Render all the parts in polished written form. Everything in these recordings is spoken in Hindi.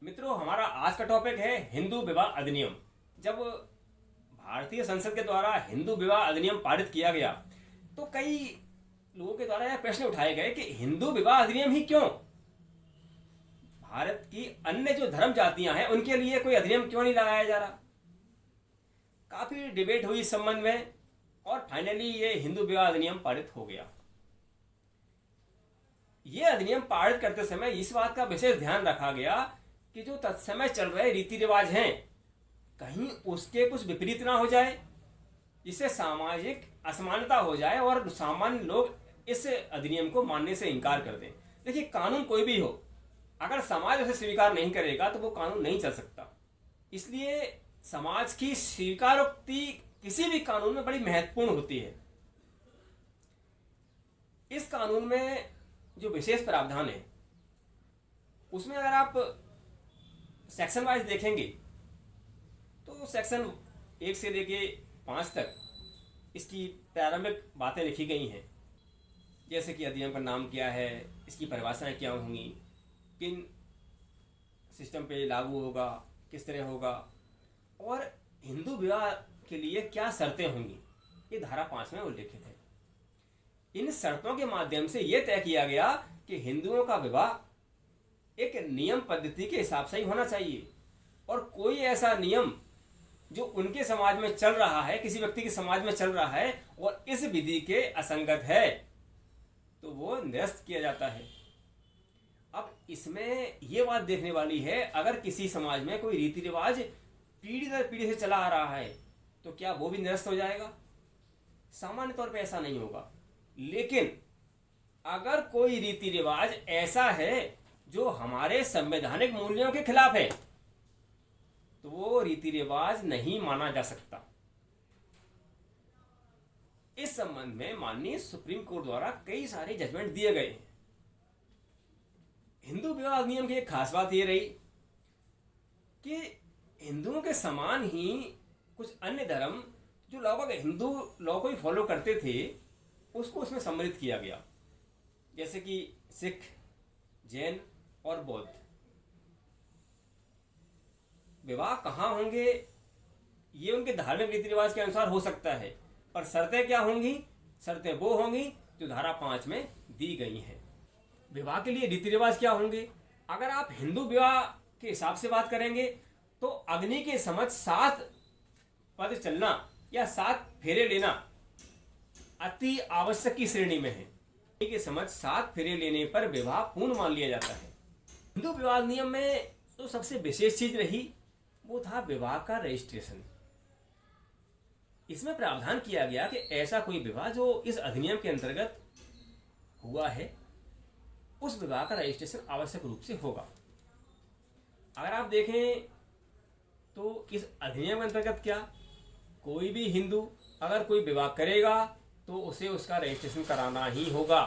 मित्रों, हमारा आज का टॉपिक है हिंदू विवाह अधिनियम। जब भारतीय संसद के द्वारा हिंदू विवाह अधिनियम पारित किया गया तो कई लोगों के द्वारा यह प्रश्न उठाए गए कि हिंदू विवाह अधिनियम ही क्यों? भारत की अन्य जो धर्म जातियां हैं उनके लिए कोई अधिनियम क्यों नहीं लगाया जा रहा? काफी डिबेट हुई इस संबंध में और फाइनली ये हिंदू विवाह अधिनियम पारित हो गया। ये अधिनियम पारित करते समय इस बात का विशेष ध्यान रखा गया कि जो तत्समय चल रहे रीति रिवाज हैं कहीं उसके कुछ विपरीत ना हो जाए, जिससे सामाजिक असमानता हो जाए और सामान्य लोग इस अधिनियम को मानने से इनकार कर दें। देखिए, कानून कोई भी हो, अगर समाज उसे स्वीकार नहीं करेगा तो वो कानून नहीं चल सकता। इसलिए समाज की स्वीकारोक्ति किसी भी कानून में बड़ी महत्वपूर्ण होती है। इस कानून में जो विशेष प्रावधान है उसमें अगर आप सेक्शन वाइज देखेंगे तो सेक्शन 1 से लेके 5 तक इसकी प्रारंभिक बातें लिखी गई हैं, जैसे कि अधिनियम का नाम क्या है, इसकी परिभाषाएं क्या होंगी, किन सिस्टम पे लागू होगा, किस तरह होगा और हिंदू विवाह के लिए क्या शर्तें होंगी, ये धारा 5 में उल्लेखित है। इन शर्तों के माध्यम से यह तय किया गया कि हिंदुओं का विवाह एक नियम पद्धति के हिसाब से ही होना चाहिए और कोई ऐसा नियम जो उनके समाज में चल रहा है, किसी व्यक्ति के समाज में चल रहा है और इस विधि के असंगत है तो वो निरस्त किया जाता है। अब इसमें यह बात देखने वाली है, अगर किसी समाज में कोई रीति रिवाज पीढ़ी दर पीढ़ी से चला आ रहा है तो क्या वो भी निरस्त हो जाएगा? सामान्य तौर पे ऐसा नहीं होगा, लेकिन अगर कोई रीति रिवाज ऐसा है जो हमारे संवैधानिक मूल्यों के खिलाफ है तो वो रीति रिवाज नहीं माना जा सकता। इस संबंध में माननीय सुप्रीम कोर्ट द्वारा कई सारे जजमेंट दिए गए हैं। हिंदू विवाह अधिनियम की एक खास बात ये रही कि हिंदुओं के समान ही कुछ अन्य धर्म जो लगभग हिंदू लॉ को ही फॉलो करते थे उसको उसमें सम्मिलित किया गया, जैसे कि सिख, जैन और बौद्ध। विवाह कहाँ होंगे ये उनके धार्मिक रीति रिवाज के अनुसार हो सकता है, पर शर्तें क्या होंगी? शर्तें वो होंगी जो धारा 5 में दी गई हैं। विवाह के लिए रीति रिवाज क्या होंगे? अगर आप हिंदू विवाह के हिसाब से बात करेंगे तो अग्नि के समझ 7 पद चलना या 7 फेरे लेना अति आवश्यक की श्रेणी में है। अग्नि के समझ 7 फेरे लेने पर विवाह पूर्ण मान लिया जाता है। हिंदू विवाह नियम में जो सबसे विशेष चीज रही वो था विवाह का रजिस्ट्रेशन। इसमें प्रावधान किया गया कि ऐसा कोई विवाह जो इस अधिनियम के अंतर्गत हुआ है उस विवाह का रजिस्ट्रेशन आवश्यक रूप से होगा। अगर आप देखें तो इस अधिनियम के अंतर्गत क्या कोई भी हिंदू अगर कोई विवाह करेगा तो उसे उसका रजिस्ट्रेशन कराना ही होगा,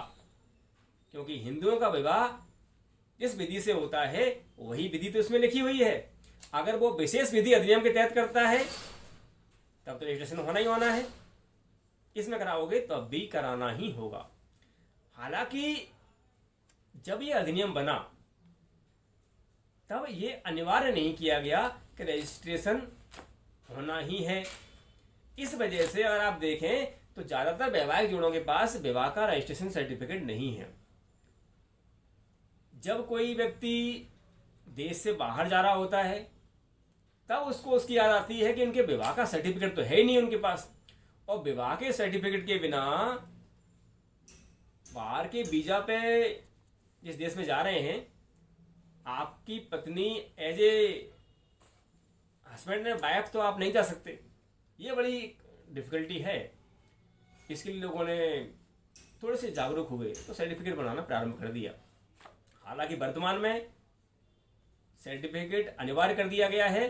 क्योंकि हिंदुओं का विवाह जिस विधि से होता है वही विधि तो इसमें लिखी हुई है। अगर वो विशेष विधि अधिनियम के तहत करता है तब तो रजिस्ट्रेशन होना ही होना है, इसमें कराओगे तब भी कराना ही होगा। हालांकि जब ये अधिनियम बना तब ये अनिवार्य नहीं किया गया कि रजिस्ट्रेशन होना ही है। इस वजह से अगर आप देखें तो ज्यादातर वैवाहिक जोड़ों के पास विवाह का रजिस्ट्रेशन सर्टिफिकेट नहीं है। जब कोई व्यक्ति देश से बाहर जा रहा होता है तब उसको उसकी याद आती है कि उनके विवाह का सर्टिफिकेट तो है ही नहीं उनके पास, और विवाह के सर्टिफिकेट के बिना बाहर के वीजा पे जिस देश में जा रहे हैं आपकी पत्नी as a husband and wife तो आप नहीं जा सकते। ये बड़ी डिफिकल्टी है। इसके लिए लोगों ने थोड़े से जागरूक हुए तो सर्टिफिकेट बनाना प्रारंभ कर दिया। हालांकि वर्तमान में सर्टिफिकेट अनिवार्य कर दिया गया है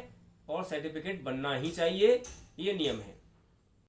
और सर्टिफिकेट बनना ही चाहिए, ये नियम है।